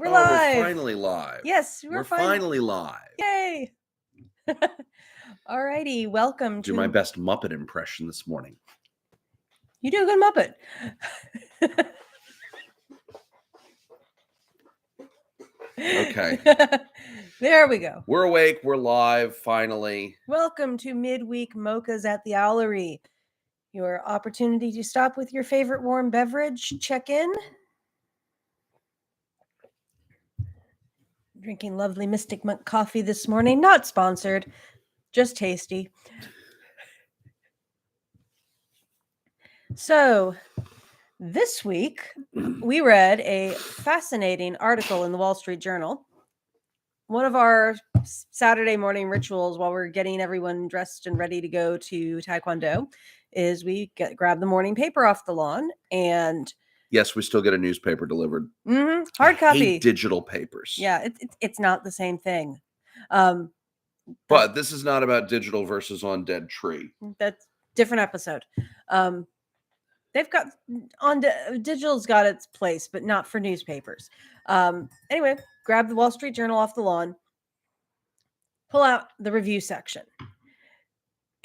We're live. We're finally live. Yes, we're finally live. Yay! Alrighty, welcome Do my best Muppet impression this morning. You do a good Muppet. Okay. There we go. We're awake. We're live, finally. Welcome to Midweek Mochas at the Owlery. Your opportunity to stop with your favorite warm beverage, check in. Drinking lovely Mystic Monk coffee this morning. Not sponsored, just tasty. So, this week, we read a fascinating article in the Wall Street Journal. One of our Saturday morning rituals while we're getting everyone dressed and ready to go to Taekwondo is we grab the morning paper off the lawn and... Yes, we still get a newspaper delivered. Hard copy. I hate digital papers. Yeah, it's not the same thing. But this is not about digital versus on dead tree. That's different episode. They've got digital's got its place, but not for newspapers. Anyway, grab the Wall Street Journal off the lawn, pull out the review section,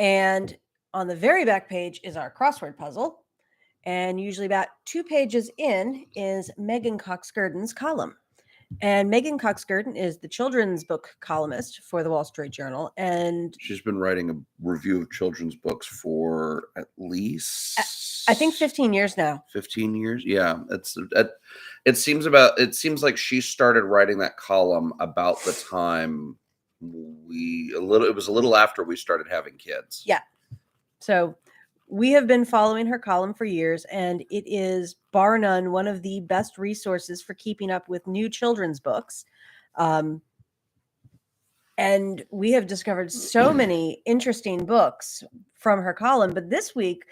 and on the very back page is our crossword puzzle. And usually about 2 pages in is Meghan Cox Gurdon's column. And Meghan Cox Gurdon is the children's book columnist for the Wall Street Journal. And she's been writing a review of children's books for at least, I think, 15 years now. 15 years? Yeah. It seems like she started writing that column about the time it was a little after we started having kids. Yeah. So we have been following her column for years, and it is, bar none, one of the best resources for keeping up with new children's books. And we have discovered so many interesting books from her column. But this week,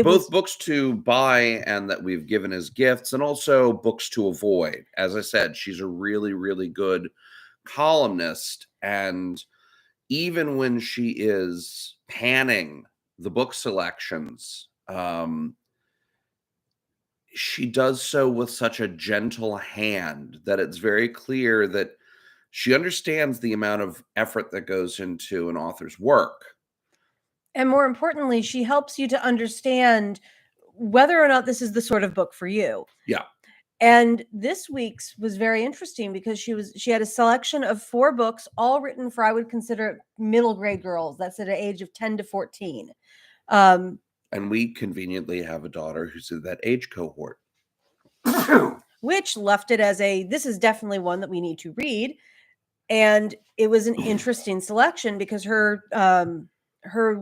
both books to buy and that we've given as gifts, and also books to avoid. As I said, she's a really, really good columnist. And even when she is panning the book selections, she does so with such a gentle hand that it's very clear that she understands the amount of effort that goes into an author's work. And more importantly, she helps you to understand whether or not this is the sort of book for you. Yeah. And this week's was very interesting because she had a selection of 4 books, all written for, I would consider, middle grade girls. That's at an age of 10 to 14. And we conveniently have a daughter who's in that age cohort. Which left it as this is definitely one that we need to read. And it was an interesting selection because her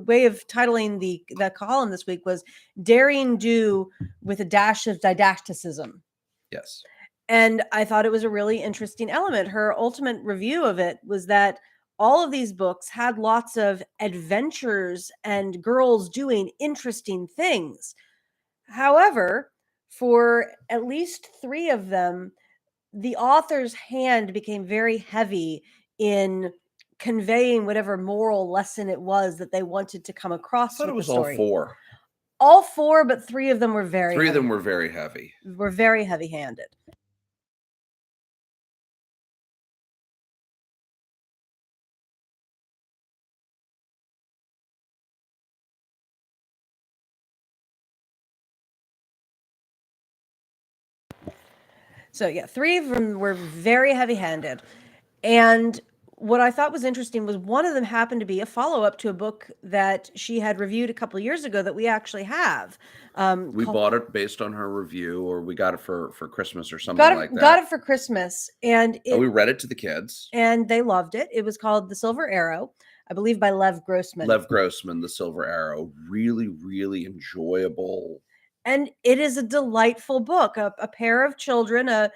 way of titling the column this week was Daring Do with a Dash of Didacticism. Yes. And I thought it was a really interesting element. Her ultimate review of it was that all of these books had lots of adventures and girls doing interesting things. However, for at least 3 of them, the author's hand became very heavy in conveying whatever moral lesson it was that they wanted to come across. I thought it was all 4. All 4, but 3 of them were very heavy. 3 of them were very heavy. Were very heavy-handed. So yeah, 3 of them were very heavy-handed. And what I thought was interesting was one of them happened to be a follow-up to a book that she had reviewed a couple of years ago that we actually have. We bought it based on her review, or we got it for Christmas or something like that. Got it for Christmas. And we read it to the kids. And they loved it. It was called The Silver Arrow, I believe by Lev Grossman. Lev Grossman, The Silver Arrow. Really, really enjoyable. And it is a delightful book. A pair of children, a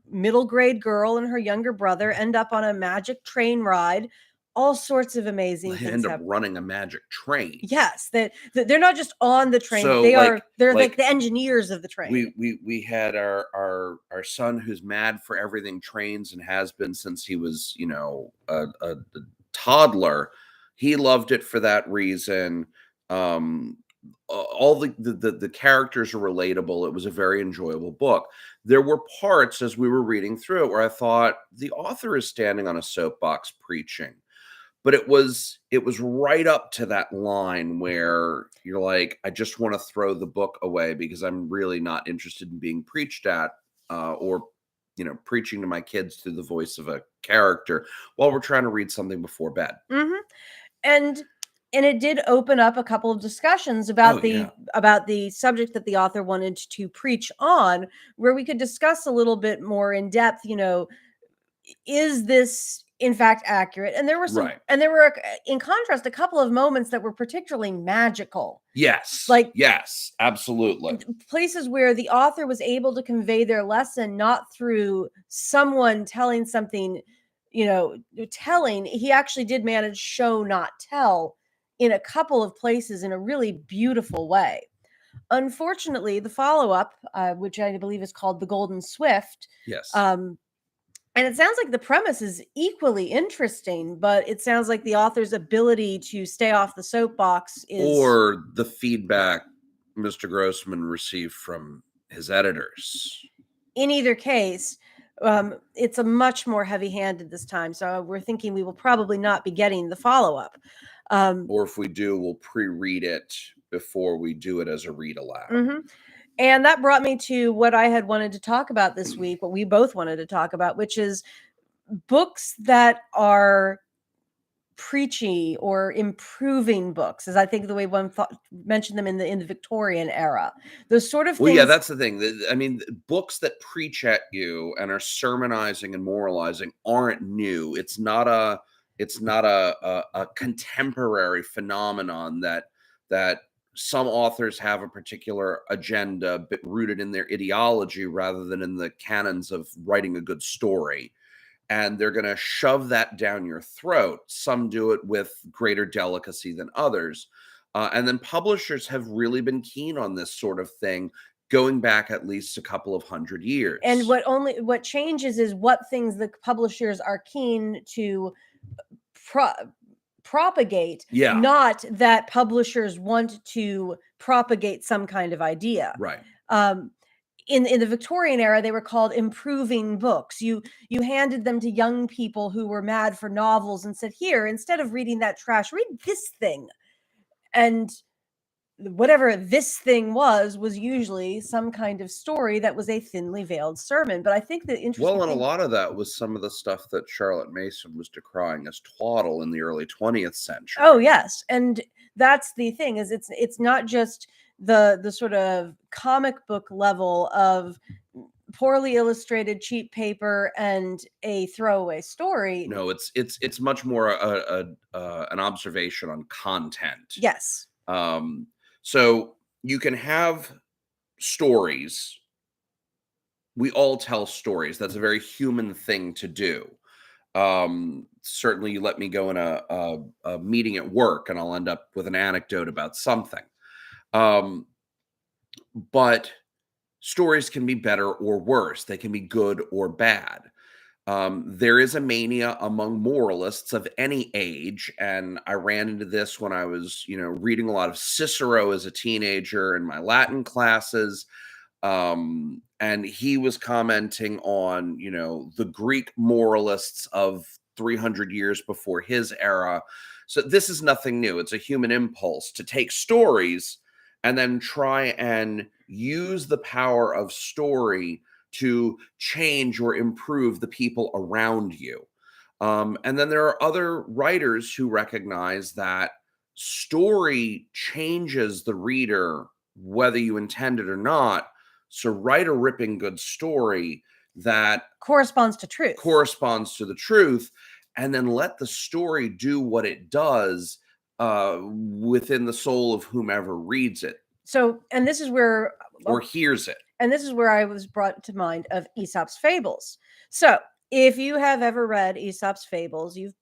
middle grade girl and her younger brother end up on a magic train ride. All sorts of amazing things. They end up running a magic train. Yes, they're not just on the train. So they're like the engineers of the train. We had our son who's mad for everything trains and has been since he was a toddler. He loved it for that reason. all the characters are relatable. It was a very enjoyable book. There were parts as we were reading through it where I thought the author is standing on a soapbox preaching, but it was right up to that line where you're like, I just want to throw the book away because I'm really not interested in being preached at, or preaching to my kids through the voice of a character while we're trying to read something before bed. Mm-hmm. And it did open up a couple of discussions about about the subject that the author wanted to preach on, where we could discuss a little bit more in depth, is this in fact accurate? And there were some, and there were, in contrast, a couple of moments that were particularly magical. Yes. Yes, absolutely. Places where the author was able to convey their lesson, not through someone telling something, telling. He actually did manage show, not tell, in a couple of places in a really beautiful way. Unfortunately, the follow-up, which I believe is called The Golden Swift. Yes. And it sounds like the premise is equally interesting, but it sounds like the author's ability to stay off the soapbox is... Or the feedback Mr. Grossman received from his editors. In either case, it's a much more heavy-handed this time, so we're thinking we will probably not be getting the follow-up. Or if we do, we'll pre-read it before we do it as a read aloud. Mm-hmm. And that brought me to what I had wanted to talk about this week, what we both wanted to talk about, which is books that are preachy or improving books, as I think the way one mentioned them in the Victorian era. Those sort of things. Well, yeah, that's the thing. I mean, books that preach at you and are sermonizing and moralizing aren't new. It's not a contemporary phenomenon that some authors have a particular agenda but rooted in their ideology rather than in the canons of writing a good story. And they're going to shove that down your throat. Some do it with greater delicacy than others. And then publishers have really been keen on this sort of thing going back at least a couple of 100 years. And what changes is what things the publishers are keen to propagate, not that publishers want to propagate some kind of idea. Right. In the Victorian era, they were called improving books. You handed them to young people who were mad for novels and said, here, instead of reading that trash, read this thing. And whatever this thing was usually some kind of story that was a thinly veiled sermon. But I think the interesting and a lot of that was some of the stuff that Charlotte Mason was decrying as twaddle in the early 20th century. Oh, yes. And that's the thing, is it's not just the sort of comic book level of poorly illustrated cheap paper and a throwaway story. No, it's much more an observation on content. Yes. So you can have stories. We all tell stories. That's a very human thing to do. Certainly you let me go in a meeting at work and I'll end up with an anecdote about something. But stories can be better or worse. They can be good or bad. There is a mania among moralists of any age, and I ran into this when I was, reading a lot of Cicero as a teenager in my Latin classes. And he was commenting on, the Greek moralists of 300 years before his era. So this is nothing new. It's a human impulse to take stories and then try and use the power of story to change or improve the people around you. And then there are other writers who recognize that story changes the reader, whether you intend it or not. So write a ripping good story that corresponds to the truth, and then let the story do what it does within the soul of whomever reads it. So, and this is where... or hears it. And this is where I was brought to mind of Aesop's Fables. So if you have ever read Aesop's Fables, you've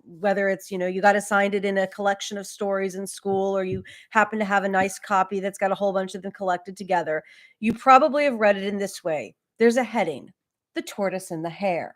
whether it's, you got assigned it in a collection of stories in school, or you happen to have a nice copy that's got a whole bunch of them collected together, you probably have read it in this way. There's a heading, The Tortoise and the Hare.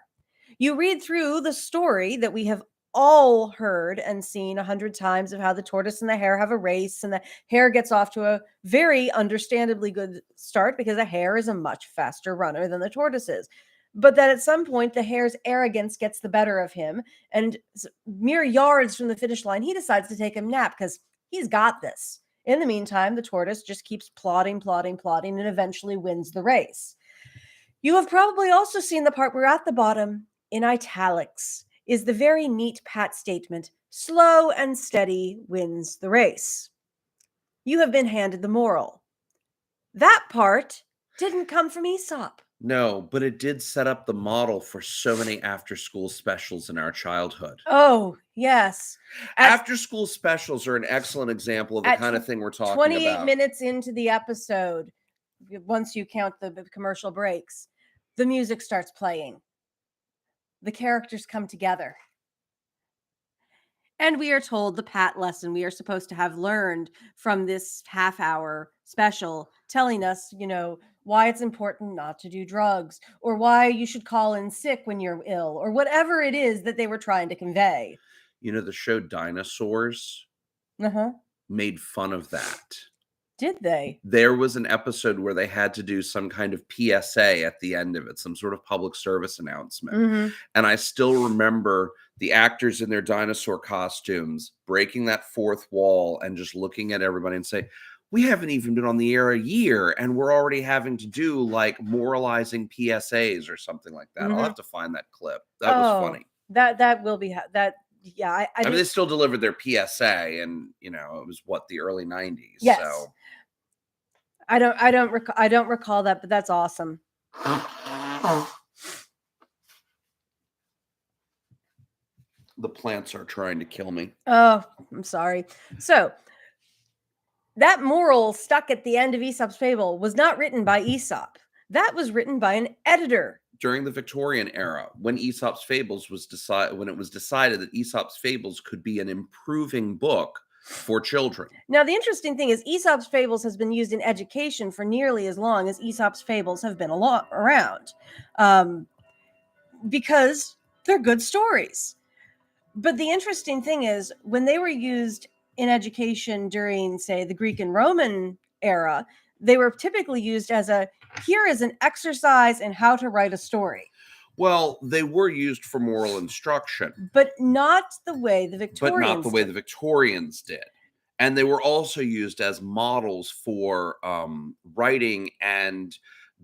You read through the story that we have all heard and seen 100 times of how the tortoise and the hare have a race, and the hare gets off to a very understandably good start because a hare is a much faster runner than the tortoise is. But that at some point the hare's arrogance gets the better of him, and mere yards from the finish line, he decides to take a nap because he's got this. In the meantime, the tortoise just keeps plodding, and eventually wins the race. You have probably also seen the part where at the bottom, in italics, is the very neat pat statement, slow and steady wins the race. You have been handed the moral. That part didn't come from Aesop. No, but it did set up the model for so many after-school specials in our childhood. Oh, yes. After-school specials are an excellent example of the kind of thing we're talking 28 about. minutes into the episode, once you count the commercial breaks, the music starts playing. The characters come together. And we are told the pat lesson we are supposed to have learned from this half-hour special, telling us, why it's important not to do drugs, or why you should call in sick when you're ill, or whatever it is that they were trying to convey. The show Dinosaurs made fun of that. Did they? There was an episode where they had to do some kind of PSA at the end of it, some sort of public service announcement. And I still remember the actors in their dinosaur costumes breaking that fourth wall and just looking at everybody and say, we haven't even been on the air a year and we're already having to do like moralizing PSAs or something like that. I'll have to find that clip. That was funny. That will be that. Yeah. I mean, they still delivered their PSA and, it was the early 90s. Yes. So I don't recall that, but that's awesome. The plants are trying to kill me. Oh, I'm sorry. So that moral stuck at the end of Aesop's Fable was not written by Aesop. That was written by an editor. During the Victorian era, when Aesop's Fables when it was decided that Aesop's Fables could be an improving book for children. Now, the interesting thing is Aesop's Fables has been used in education for nearly as long as Aesop's Fables have been around, because they're good stories. But the interesting thing is when they were used in education during, say, the Greek and Roman era, they were typically used as here is an exercise in how to write a story. Well, they were used for moral instruction. But not the way the Victorians did. And they were also used as models for writing and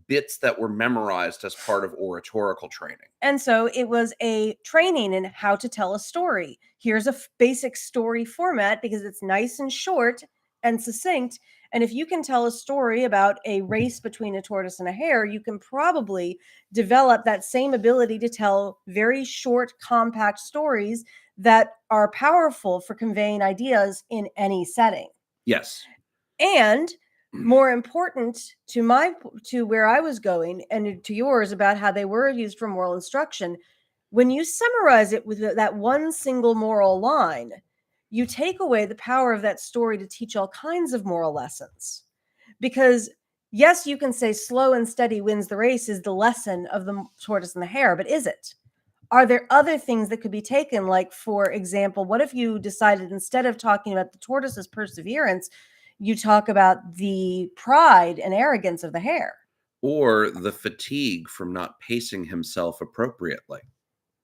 bits that were memorized as part of oratorical training. And so it was a training in how to tell a story. Here's a basic story format because it's nice and short and succinct. And if you can tell a story about a race between a tortoise and a hare, you can probably develop that same ability to tell very short, compact stories that are powerful for conveying ideas in any setting. Yes. And more important to where I was going and to yours about how they were used for moral instruction, when you summarize it with that one single moral line, you take away the power of that story to teach all kinds of moral lessons. Because yes, you can say slow and steady wins the race is the lesson of the tortoise and the hare, but is it? Are there other things that could be taken? Like, for example, what if you decided instead of talking about the tortoise's perseverance, you talk about the pride and arrogance of the hare? Or the fatigue from not pacing himself appropriately.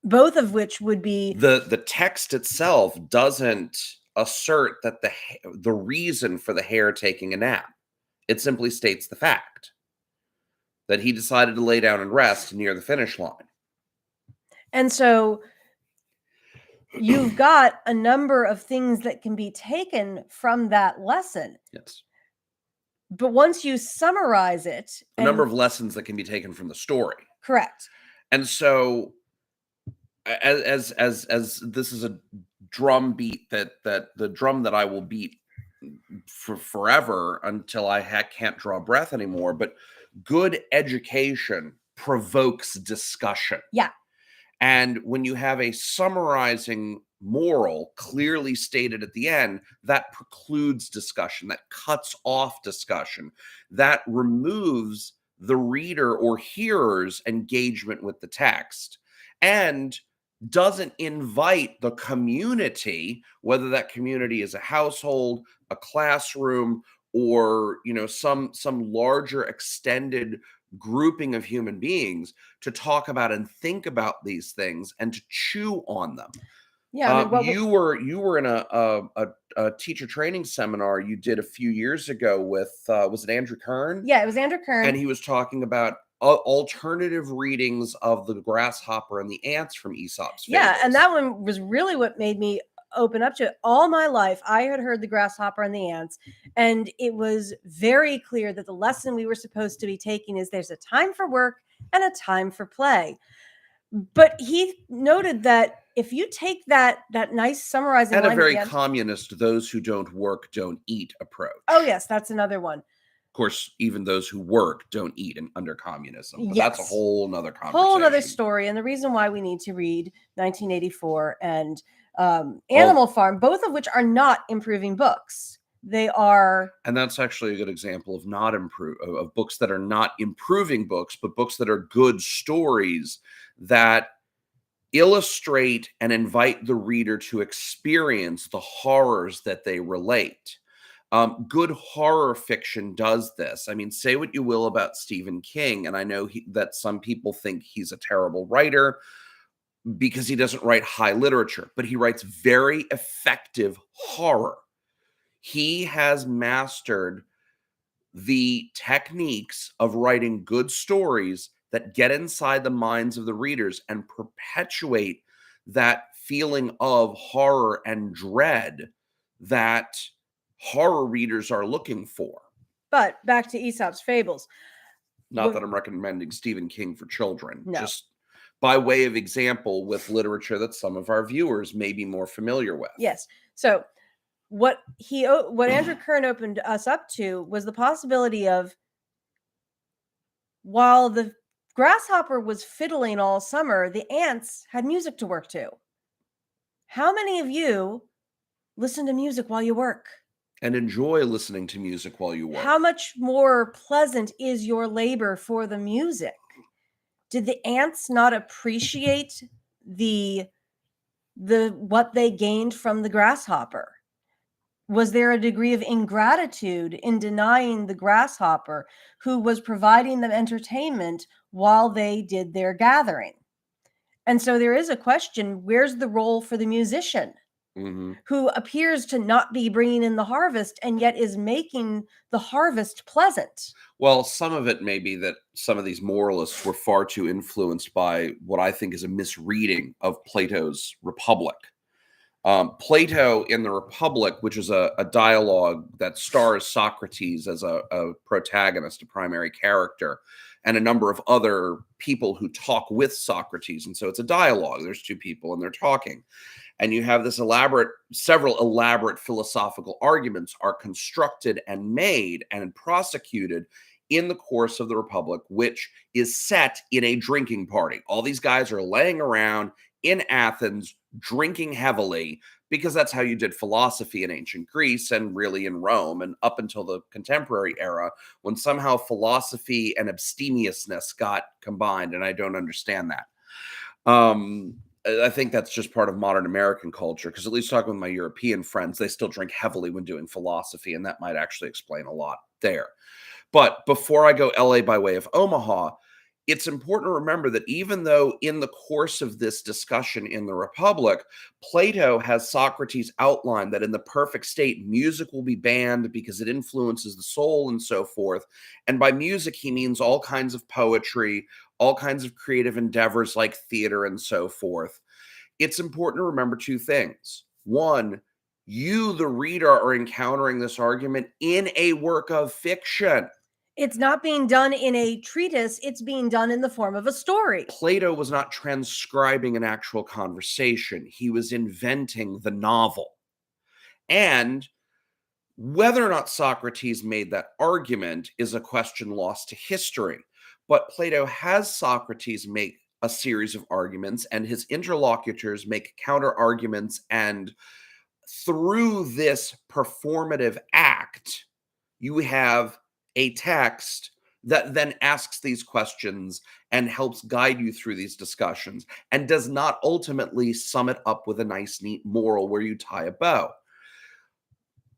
Both of which would be... The text itself doesn't assert that the reason for the hare taking a nap. It simply states the fact that he decided to lay down and rest near the finish line. And so you've got a number of things that can be taken from that lesson. Yes. But once you summarize it... A number of lessons that can be taken from the story. Correct. And so as this is a drum beat that the drum that I will beat for forever until I can't draw breath anymore, but good education provokes discussion. Yeah. And when you have a summarizing moral clearly stated at the end, that precludes discussion, that cuts off discussion, that removes the reader or hearer's engagement with the text, and doesn't invite the community, whether that community is a household, a classroom, or some larger extended grouping of human beings, to talk about and think about these things and to chew on them. Yeah, I mean, you were in a teacher training seminar you did a few years ago with was it Andrew Kern? Yeah, it was Andrew Kern, and he was talking about alternative readings of the grasshopper and the ants from Aesop's Fables. Yeah, and that one was really what made me open up to it. All my life, I had heard the grasshopper and the ants, and it was very clear that the lesson we were supposed to be taking is there's a time for work and a time for play. But he noted that if you take that nice summarizing and line a very at the end, communist, those who don't work don't eat approach. Oh yes, that's another one. Of course, even those who work don't eat under communism. But Yes. that's a whole nother conversation. Whole other story. And the reason why we need to read 1984 and Animal Farm, both of which are not improving books. They are, and that's actually a good example of of books that are not improving books, but books that are good stories that illustrate and invite the reader to experience the horrors that they relate. Good horror fiction does this. I mean, say what you will about Stephen King, and I know that some people think he's a terrible writer because he doesn't write high literature, but he writes very effective horror. He has mastered the techniques of writing good stories that get inside the minds of the readers and perpetuate that feeling of horror and dread that horror readers are looking for. But back to Aesop's Fables. Not that I'm recommending Stephen King for children, no. Just by way of example with literature that some of our viewers may be more familiar with. Yes. So what Andrew Kern opened us up to was the possibility of, while the grasshopper was fiddling all summer, the ants had music to work to. How many of you listen to music while you work? And enjoy listening to music while you work? How much more pleasant is your labor for the music? Did the ants not appreciate the what they gained from the grasshopper? Was there a degree of ingratitude in denying the grasshopper, who was providing them entertainment while they did their gathering? And so there is a question, where's the role for the musician, who appears to not be bringing in the harvest and yet is making the harvest pleasant? Well, some of it may be that some of these moralists were far too influenced by what I think is a misreading of Plato's Republic. Plato in the Republic, which is a dialogue that stars Socrates as a protagonist, a primary character, and a number of other people who talk with Socrates. And so it's a dialogue. There's two people and they're talking. And you have this several elaborate philosophical arguments are constructed and made and prosecuted in the course of the Republic, which is set in a drinking party. All these guys are laying around in Athens, drinking heavily, because that's how you did philosophy in ancient Greece and really in Rome, and up until the contemporary era, when somehow philosophy and abstemiousness got combined, and I don't understand that. I think that's just part of modern American culture, because at least talking with my European friends, they still drink heavily when doing philosophy, and that might actually explain a lot there. But before I go LA by way of Omaha, it's important to remember that even though in the course of this discussion in the Republic, Plato has Socrates outline that in the perfect state, music will be banned because it influences the soul and so forth. And by music, he means all kinds of poetry, all kinds of creative endeavors like theater and so forth. It's important to remember two things. One, you, the reader, are encountering this argument in a work of fiction. It's not being done in a treatise. It's being done in the form of a story. Plato was not transcribing an actual conversation. He was inventing the novel. And whether or not Socrates made that argument is a question lost to history. But Plato has Socrates make a series of arguments, and his interlocutors make counter arguments. And through this performative act, you have a text that then asks these questions and helps guide you through these discussions and does not ultimately sum it up with a nice, neat moral where you tie a bow.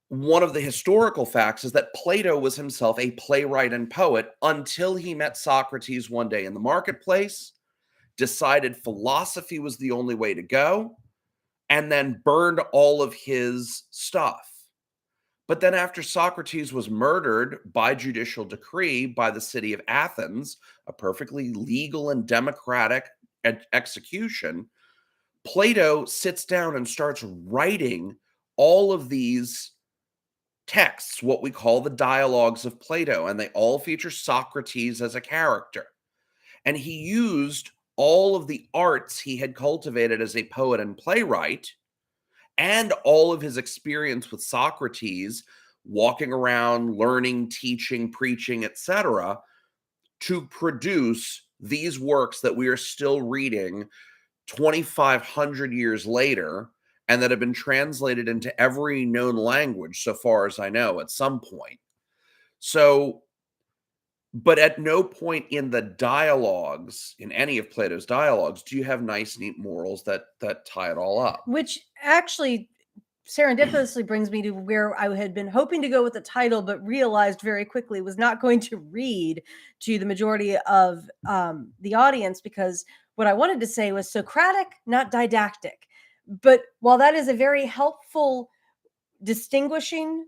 One of the historical facts is that Plato was himself a playwright and poet until he met Socrates one day in the marketplace, decided philosophy was the only way to go, and then burned all of his stuff. But then after Socrates was murdered by judicial decree by the city of Athens, a perfectly legal and democratic execution, Plato sits down and starts writing all of these texts, what we call the dialogues of Plato, and they all feature Socrates as a character. And he used all of the arts he had cultivated as a poet and playwright, and all of his experience with Socrates, walking around, learning, teaching, preaching, etc., to produce these works that we are still reading 2,500 years later, and that have been translated into every known language, so far as I know, at some point. So, but at no point in the dialogues, in any of Plato's dialogues, do you have nice, neat morals that tie it all up. Which actually serendipitously brings me to where I had been hoping to go with the title, but realized very quickly was not going to read to the majority of the audience, because what I wanted to say was Socratic, not didactic. But while that is a very helpful distinguishing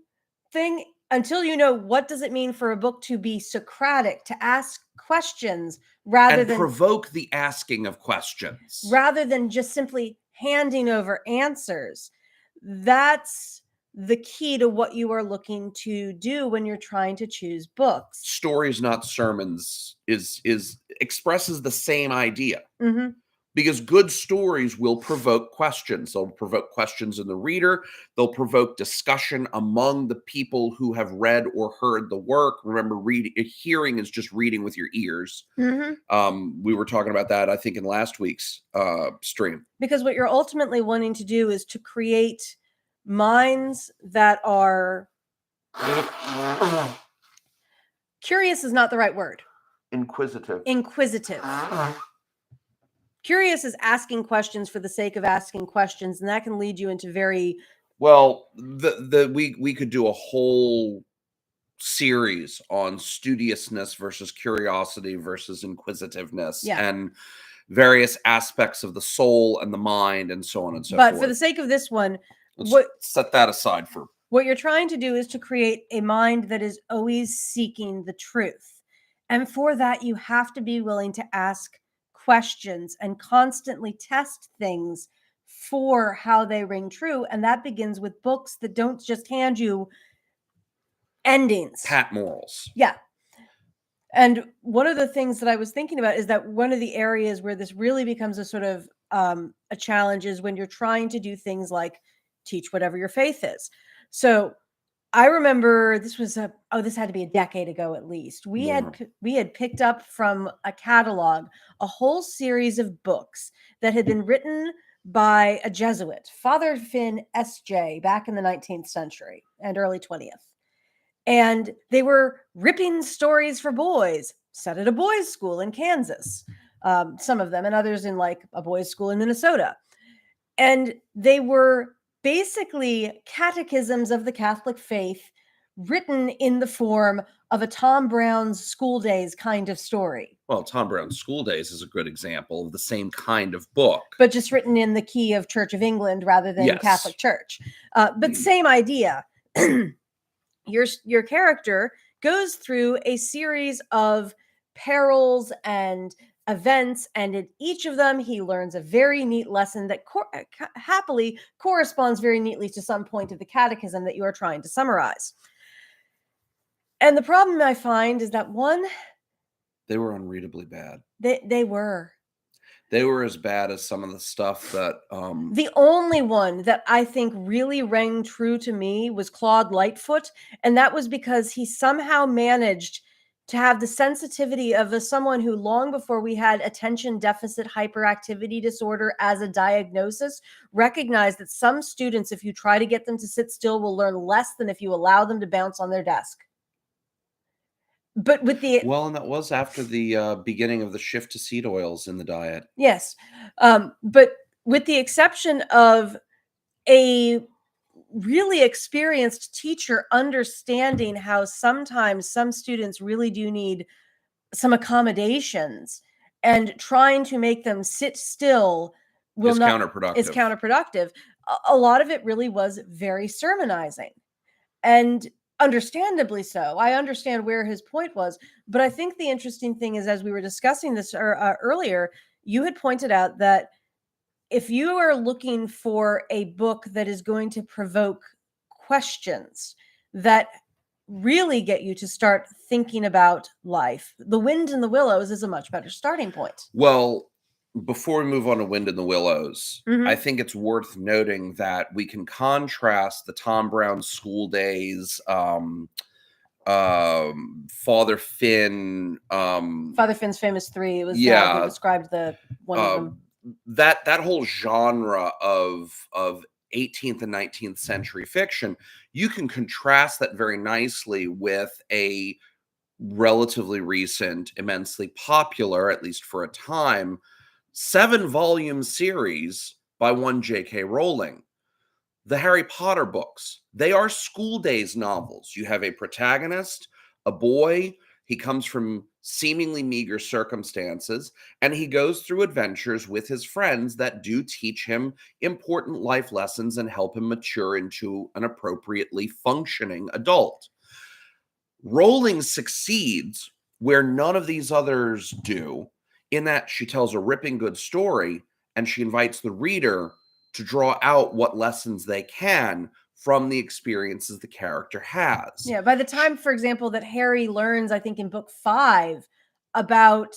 thing, until you know what does it mean for a book to be Socratic, to ask questions rather and than provoke the asking of questions, rather than just simply handing over answers. That's the key to what you are looking to do when you're trying to choose books. Stories, not sermons, is expresses the same idea. Mm-hmm. Because good stories will provoke questions. They'll provoke questions in the reader. They'll provoke discussion among the people who have read or heard the work. Remember, hearing is just reading with your ears. Mm-hmm. We were talking about that, I think, in last week's stream. Because what you're ultimately wanting to do is to create minds that are curious is not the right word. Inquisitive. Curious is asking questions for the sake of asking questions, and that can lead you into very well. We could do a whole series on studiousness versus curiosity versus inquisitiveness, and various aspects of the soul and the mind, and so on and so forth. But for the sake of this one, let's set that aside for. What you're trying to do is to create a mind that is always seeking the truth, and for that you have to be willing to ask questions and constantly test things for how they ring true. And that begins with books that don't just hand you endings, pat morals. Yeah. And one of the things that I was thinking about is that one of the areas where this really becomes a sort of a challenge is when you're trying to do things like teach whatever your faith is. So I remember this had to be a decade ago at least. We had picked up from a catalog a whole series of books that had been written by a Jesuit, Father Finn S.J., back in the 19th century and early 20th. And they were ripping stories for boys set at a boys' school in Kansas, some of them, and others in like a boys' school in Minnesota. And they were basically catechisms of the Catholic faith written in the form of a Tom Brown's School Days kind of story. Well, Tom Brown's School Days is a good example of the same kind of book. But just written in the key of Church of England rather than Catholic Church. But same idea. Your character goes through a series of perils and events, and in each of them he learns a very neat lesson that happily corresponds very neatly to some point of the catechism that you are trying to summarize. And the problem I find is that they were unreadably bad. They were as bad as some of the stuff that the only one that I think really rang true to me was Claude Lightfoot, and that was because he somehow managed to have the sensitivity of someone who, long before we had attention deficit hyperactivity disorder as a diagnosis, recognized that some students, if you try to get them to sit still, will learn less than if you allow them to bounce on their desk. But with the Well, and that was after the beginning of the shift to seed oils in the diet. Yes. But with the exception of a really experienced teacher understanding how sometimes some students really do need some accommodations, and trying to make them sit still Is is counterproductive. counterproductive. A lot of it really was very sermonizing, and understandably so. I understand where his point was, but I think the interesting thing is, as we were discussing this earlier, you had pointed out that if you are looking for a book that is going to provoke questions that really get you to start thinking about life, The Wind in the Willows is a much better starting point. Well, before we move on to Wind in the Willows, I Mhm. think it's worth noting that we can contrast the Tom Brown School Days, Father Finn, Father Finn's Famous Three. It was how yeah, they described the one of them. that whole genre of 18th and 19th century fiction. You can contrast that very nicely with a relatively recent, immensely popular, at least for a time, 7-volume series by one J.K. Rowling. The Harry Potter books, they are school days novels. You have a protagonist, a boy. He comes from seemingly meager circumstances, and he goes through adventures with his friends that do teach him important life lessons and help him mature into an appropriately functioning adult. Rowling succeeds where none of these others do, in that she tells a ripping good story and she invites the reader to draw out what lessons they can from the experiences the character has. Yeah, by the time, for example, that Harry learns, I think in book 5, about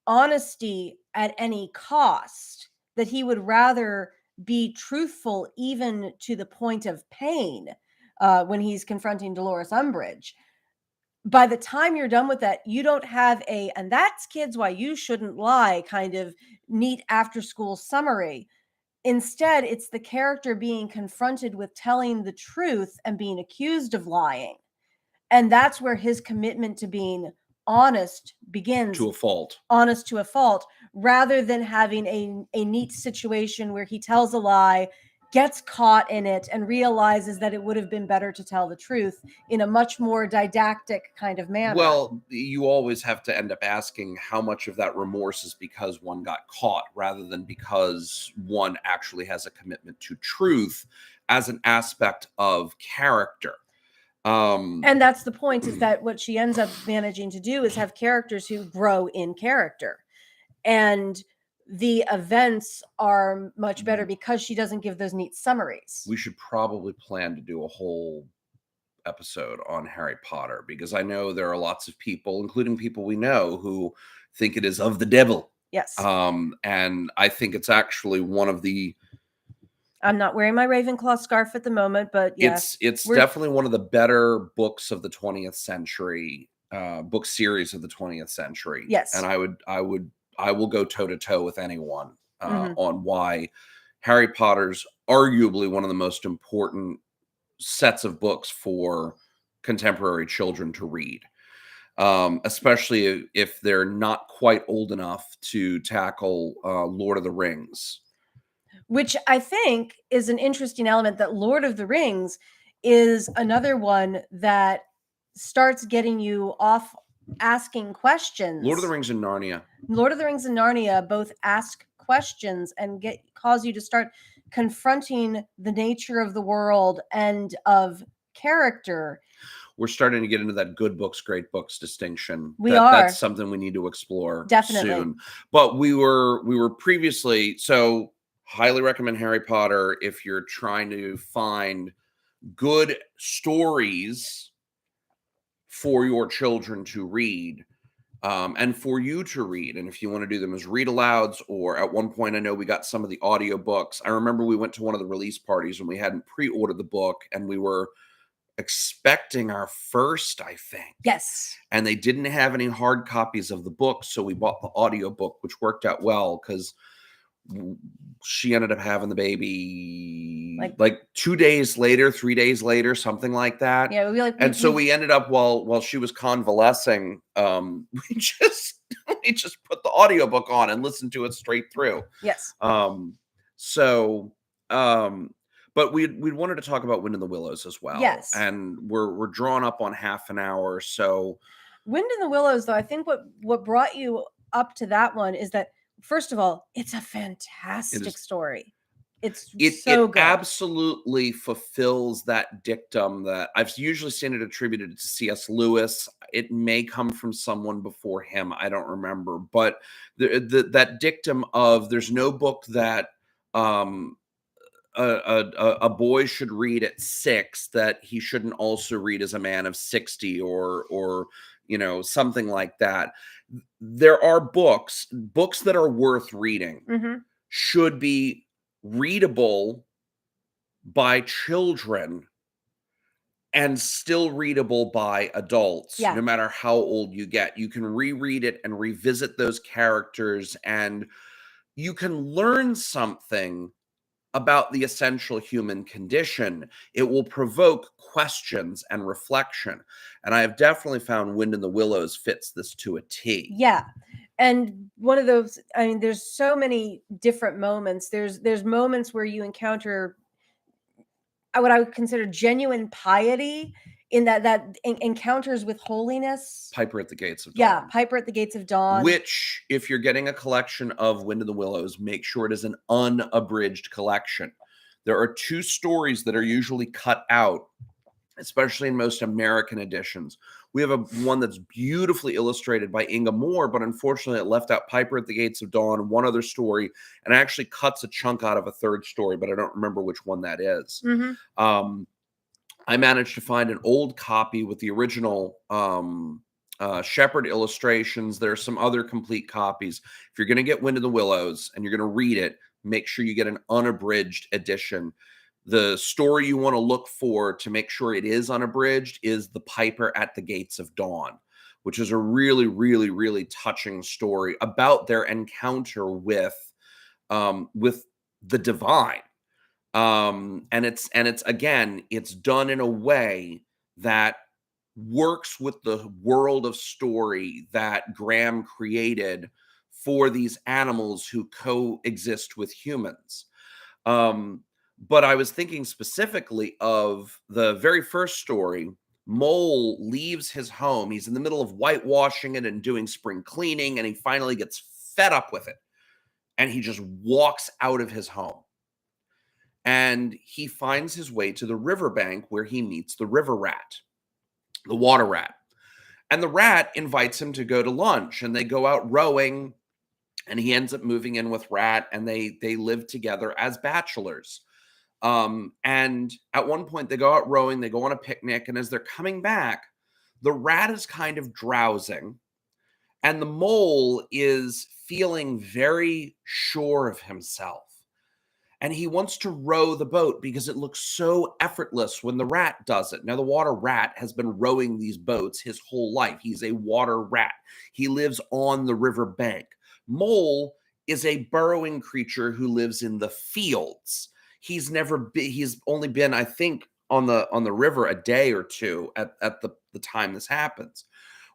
honesty at any cost, that he would rather be truthful even to the point of pain when he's confronting Dolores Umbridge. By the time you're done with that, you don't have and that's kids why you shouldn't lie kind of neat after school summary. Instead, it's the character being confronted with telling the truth and being accused of lying. And that's where his commitment to being honest begins. To a fault. Honest to a fault, rather than having a neat situation where he tells a lie, gets caught in it, and realizes that it would have been better to tell the truth in a much more didactic kind of manner. Well, you always have to end up asking how much of that remorse is because one got caught rather than because one actually has a commitment to truth as an aspect of character. And that's the point, is that what she ends up managing to do is have characters who grow in character. And the events are much better because she doesn't give those neat summaries. We should probably plan to do a whole episode on Harry Potter, because I know there are lots of people, including people we know, who think it is of the devil. Yes. And I think it's actually one of the... I'm not wearing my Ravenclaw scarf at the moment, but yes, it's definitely one of the better books of the 20th century, book series of the 20th century. Yes. And I will go toe to toe with anyone on why Harry Potter's arguably one of the most important sets of books for contemporary children to read, especially if they're not quite old enough to tackle Lord of the Rings. Which I think is an interesting element, that Lord of the Rings is another one that starts getting you off asking questions. Lord of the Rings and Narnia. Lord of the Rings and Narnia both ask questions and cause you to start confronting the nature of the world and of character. We're starting to get into that good books, great books distinction. That's something we need to explore definitely soon. But we were previously, so highly recommend Harry Potter if you're trying to find good stories for your children to read. And for you to read. And if you want to do them as read alouds, or at one point, I know we got some of the audiobooks. I remember we went to one of the release parties and we hadn't pre-ordered the book, and we were expecting our first, I think. Yes. And they didn't have any hard copies of the book, so we bought the audiobook, which worked out well because she ended up having the baby like 2 days later, 3 days later, something like that. Yeah, And so we ended up while she was convalescing, we just put the audiobook on and listened to it straight through. Yes. But we wanted to talk about Wind in the Willows as well. Yes. And we're drawn up on half an hour. So Wind in the Willows, though, I think what brought you up to that one is that, first of all, it's a fantastic story. It's so good. It absolutely fulfills that dictum that I've usually seen it attributed to C.S. Lewis. It may come from someone before him. I don't remember. But that dictum of there's no book that a boy should read at 6 that he shouldn't also read as a man of 60 or something like that. There are books that are worth reading should be readable by children and still readable by adults, no matter how old you get. You can reread it and revisit those characters, and you can learn something about the essential human condition. It will provoke questions and reflection. And I have definitely found Wind in the Willows fits this to a T. Yeah. And one of those, I mean, there's so many different moments. There's moments where you encounter what I would consider genuine piety in that encounters with holiness. Piper at the Gates of Dawn. Yeah, Piper at the Gates of Dawn. Which, if you're getting a collection of Wind in the Willows, make sure it is an unabridged collection. There are 2 stories that are usually cut out, especially in most American editions. We have one that's beautifully illustrated by Inga Moore, but unfortunately it left out Piper at the Gates of Dawn, one other story, and actually cuts a chunk out of a 3rd story, but I don't remember which one that is. I managed to find an old copy with the original Shepherd illustrations. There are some other complete copies. If you're going to get Wind in the Willows and you're going to read it, make sure you get an unabridged edition. The story you want to look for to make sure it is unabridged is the Piper at the Gates of Dawn, which is a really, really, really touching story about their encounter with the divine. And it's again, it's done in a way that works with the world of story that Grahame created for these animals who coexist with humans. But I was thinking specifically of the very first story. Mole leaves his home. He's in the middle of whitewashing it and doing spring cleaning, and he finally gets fed up with it. And he just walks out of his home. And he finds his way to the riverbank where he meets the river rat, the water rat. And the rat invites him to go to lunch, and they go out rowing, and he ends up moving in with Rat, and they live together as bachelors. And at one point they go out rowing, they go on a picnic, and as they're coming back, the rat is kind of drowsing, and the mole is feeling very sure of himself. And he wants to row the boat because it looks so effortless when the rat does it. Now, the water rat has been rowing these boats his whole life. He's a water rat. He lives on the river bank. Mole is a burrowing creature who lives in the fields. He's only been, I think, on the river a day or two at the time this happens.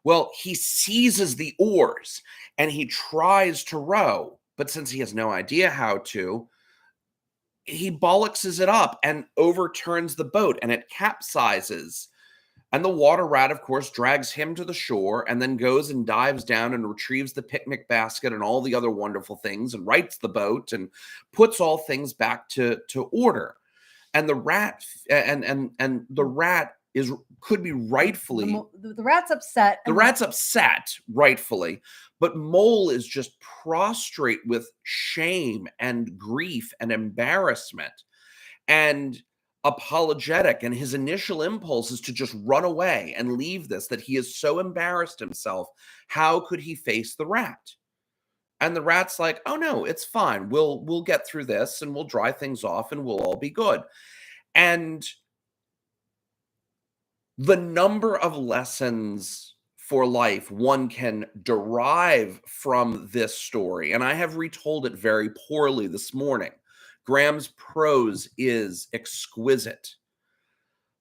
Well, he seizes the oars and he tries to row, but since he has no idea how to, he bollockses it up and overturns the boat, and it capsizes. And the water rat, of course, drags him to the shore and then goes and dives down and retrieves the picnic basket and all the other wonderful things and rights the boat and puts all things back to order. And the rat and the rat could be rightfully the rat's upset. The rat's upset, rightfully, but Mole is just prostrate with shame and grief and embarrassment and apologetic, and his initial impulse is to just run away and leave this, that he is so embarrassed himself. How could he face the rat? And the rat's like, oh no, it's fine. We'll get through this and we'll dry things off and we'll all be good. And the number of lessons for life one can derive from this story, and I have retold it very poorly this morning. Grahame's prose is exquisite.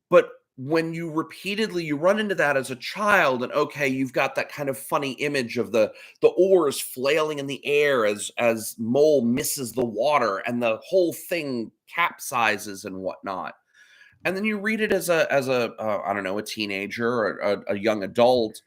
But when you run into that as a child, and okay, you've got that kind of funny image of the oars flailing in the air as Mole misses the water and the whole thing capsizes and whatnot. And then you read it as a I don't know, a teenager or a young adult.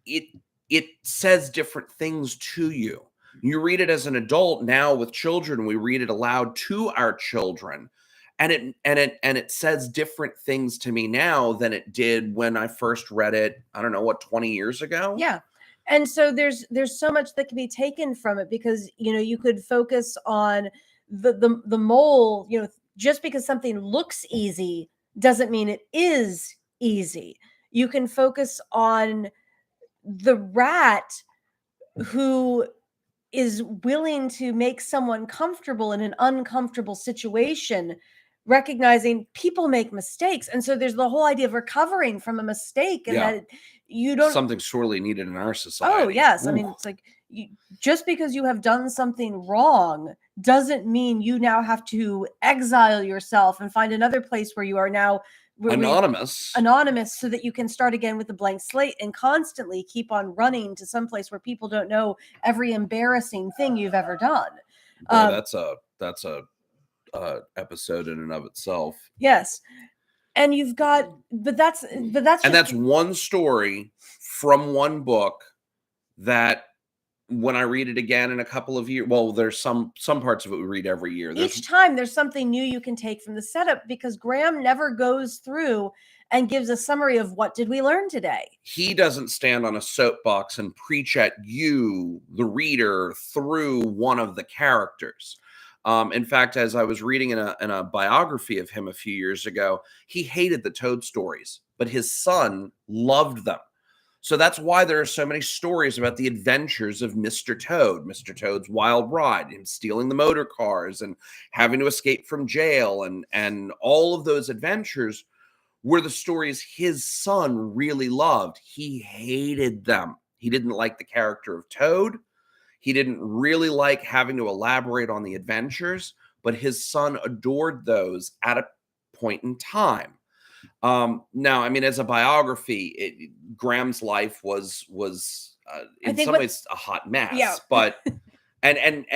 It says different things to you. You read it as an adult now with children. We read it aloud to our children. And it says different things to me now than it did when I first read it, I don't know, what, 20 years ago? Yeah. And so there's so much that can be taken from it, because, you know, you could focus on the mole, you know, just because something looks easy doesn't mean it is easy. You can focus on the rat who is willing to make someone comfortable in an uncomfortable situation, recognizing people make mistakes. And so there's the whole idea of recovering from a mistake, and that you don't, something sorely needed in our society. Oh yes. Ooh. I mean, it's like, just because you have done something wrong doesn't mean you now have to exile yourself and find another place where you are now anonymous, so that you can start again with a blank slate and constantly keep on running to some place where people don't know every embarrassing thing you've ever done. That's a episode in and of itself. Yes. And you've got, but that's one story from one book that, when I read it again in a couple of years, well, there's some parts of it we read every year. Each time there's something new you can take from the setup, because Grahame never goes through and gives a summary of what did we learn today. He doesn't stand on a soapbox and preach at you, the reader, through one of the characters. In fact, as I was reading in a biography of him a few years ago, he hated the Toad stories, but his son loved them. So that's why there are so many stories about the adventures of Mr. Toad, Mr. Toad's wild ride, and stealing the motor cars and having to escape from jail, and all of those adventures were the stories his son really loved. He hated them. He didn't like the character of Toad. He didn't really like having to elaborate on the adventures, but his son adored those at a point in time. Now, I mean, as a biography, Grahame's life was in some ways a hot mess. Yeah. But and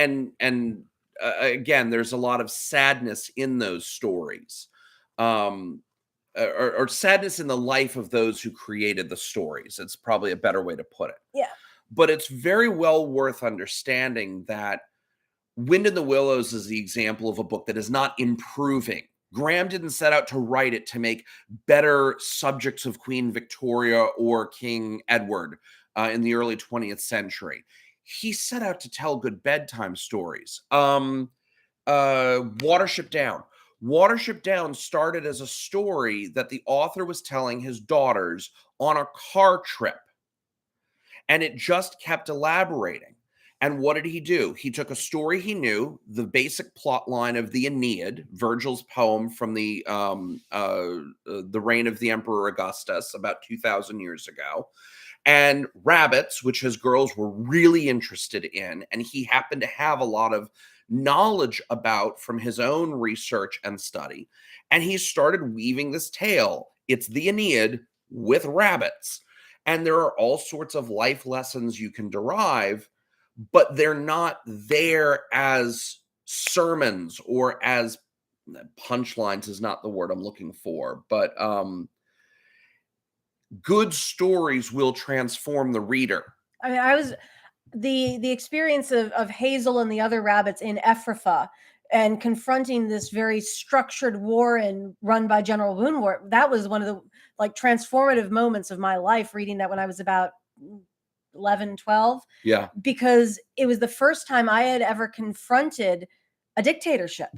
again, there's a lot of sadness in those stories, or sadness in the life of those who created the stories. It's probably a better way to put it. Yeah. But it's very well worth understanding that Wind in the Willows is the example of a book that is not improving. Grahame didn't set out to write it to make better subjects of Queen Victoria or King Edward in the early 20th century. He set out to tell good bedtime stories. Watership Down. Watership Down started as a story that the author was telling his daughters on a car trip. And it just kept elaborating. And what did he do? He took a story he knew, the basic plot line of the Aeneid, Virgil's poem from the reign of the Emperor Augustus about 2,000 years ago, and rabbits, which his girls were really interested in, and he happened to have a lot of knowledge about from his own research and study. And he started weaving this tale. It's the Aeneid with rabbits. And there are all sorts of life lessons you can derive, but they're not there as sermons or as punchlines is not the word I'm looking for, but good stories will transform the reader. I mean, I was the experience of Hazel and the other rabbits in Ephrafa and confronting this very structured war run by General Woundwort. That was one of the transformative moments of my life, reading that when I was about 11, 12. Yeah. Because it was the first time I had ever confronted a dictatorship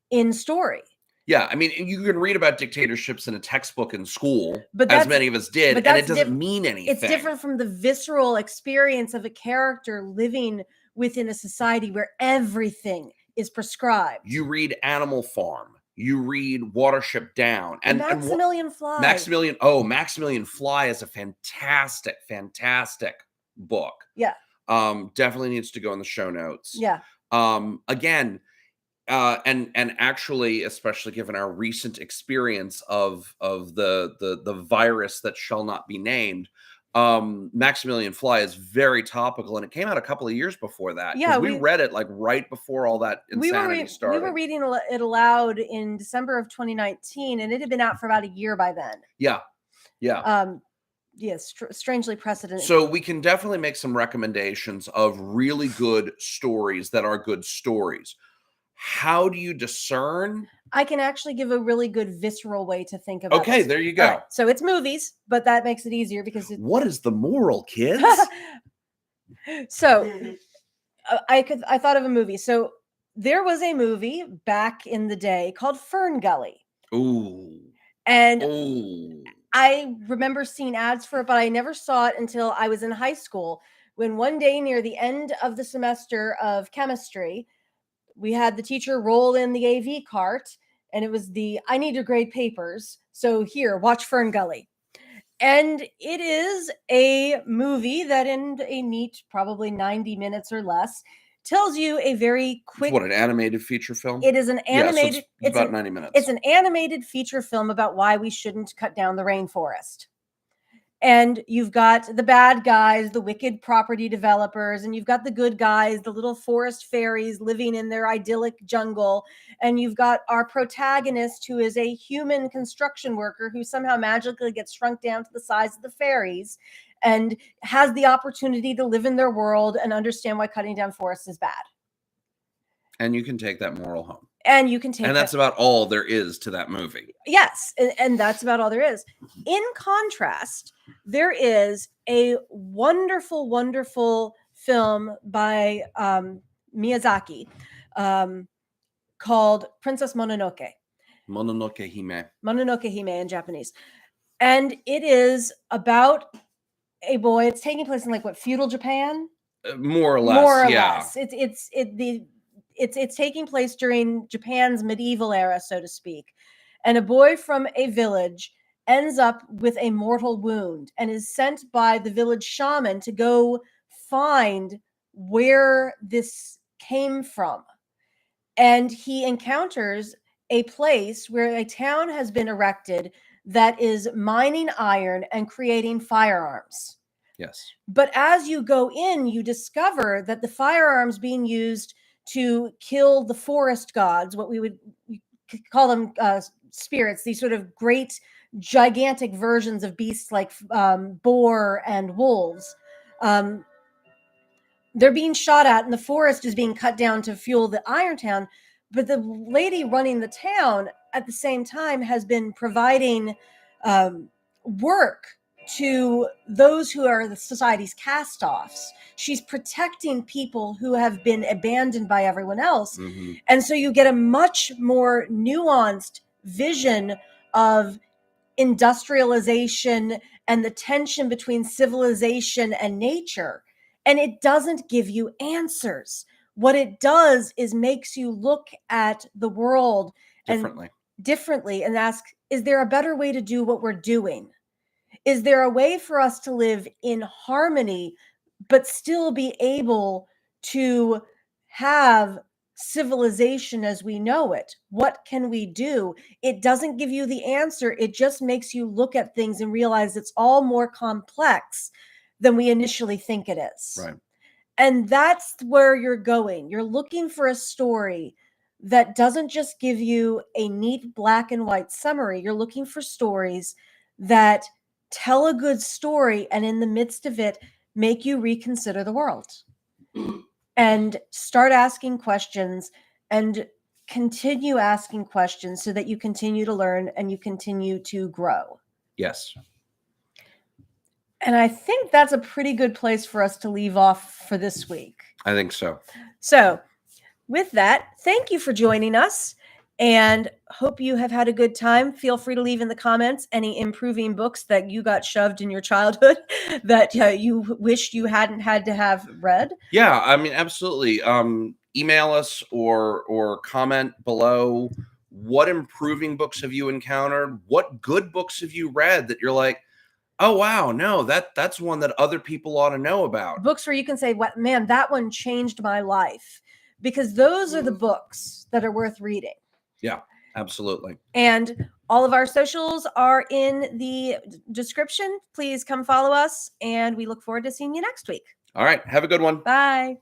in story. Yeah, I mean, you can read about dictatorships in a textbook in school, as many of us did, and it doesn't mean anything. It's different from the visceral experience of a character living within a society where everything is prescribed. You read Animal Farm. You read Watership Down. And Maximilian Fly. Maximilian Fly is a fantastic, fantastic book. Yeah. Definitely needs to go in the show notes. Yeah. Again, And actually, especially given our recent experience of the virus that shall not be named, Maximilian Fly is very topical, and it came out a couple of years before that. Yeah, we read it like right before all that insanity started. We were reading it aloud in December of 2019, and it had been out for about a year by then. Yeah. Yes, strangely precedented. So we can definitely make some recommendations of really good stories that are good stories. How do you discern? I can actually give a really good visceral way to think about it. Okay, there you go. Right, so it's movies, but that makes it easier because what is the moral, kids? So I thought of a movie. So there was a movie back in the day called Fern Gully. Ooh. And ooh. I remember seeing ads for it, but I never saw it until I was in high school, when one day near the end of the semester of chemistry, we had the teacher roll in the AV cart, and it was I need to grade papers, so here, watch Fern Gully. And it is a movie that in a neat, probably 90 minutes or less, tells you a very quick... It's an animated feature film? It is an animated... Yeah, so it's about 90 minutes. It's an animated feature film about why we shouldn't cut down the rainforest. And you've got the bad guys, the wicked property developers, and you've got the good guys, the little forest fairies living in their idyllic jungle. And you've got our protagonist, who is a human construction worker who somehow magically gets shrunk down to the size of the fairies and has the opportunity to live in their world and understand why cutting down forests is bad. And you can take that moral home. And you can take... And that's about all there is to that movie. Yes, and that's about all there is. In contrast, there is a wonderful, wonderful film by Miyazaki called Princess Mononoke. Mononoke Hime. Mononoke Hime in Japanese. And it is about a boy. It's taking place in feudal Japan? More or less, less. It's taking place during Japan's medieval era, so to speak. And a boy from a village ends up with a mortal wound and is sent by the village shaman to go find where this came from. And he encounters a place where a town has been erected that is mining iron and creating firearms. Yes. But as you go in, you discover that the firearms being used to kill the forest gods, what we would call them spirits, these sort of great, gigantic versions of beasts like boar and wolves, they're being shot at, and the forest is being cut down to fuel the Iron Town. But the lady running the town at the same time has been providing work to those who are the society's cast-offs. She's protecting people who have been abandoned by everyone else. Mm-hmm. And so you get a much more nuanced vision of industrialization and the tension between civilization and nature. And it doesn't give you answers. What it does is makes you look at the world differently and ask, is there a better way to do what we're doing? Is there a way for us to live in harmony, but still be able to have civilization as we know it? What can we do? It doesn't give you the answer. It just makes you look at things and realize it's all more complex than we initially think it is. Right. And that's where you're going. You're looking for a story that doesn't just give you a neat black and white summary. You're looking for stories that tell a good story, and in the midst of it, make you reconsider the world and start asking questions and continue asking questions so that you continue to learn and you continue to grow. Yes. And I think that's a pretty good place for us to leave off for this week. I think so. So with that, thank you for joining us, and hope you have had a good time. Feel free to leave in the comments any improving books that you got shoved in your childhood that you wished you hadn't had to have read. Yeah, I mean, absolutely. Email us or comment below. What improving books have you encountered? What good books have you read that you're like, oh, wow, no, that's one that other people ought to know about? Books where you can say, "What, man, that one changed my life." because those are the books that are worth reading. Yeah, absolutely. And all of our socials are in the description. Please come follow us, and we look forward to seeing you next week. All right. Have a good one. Bye.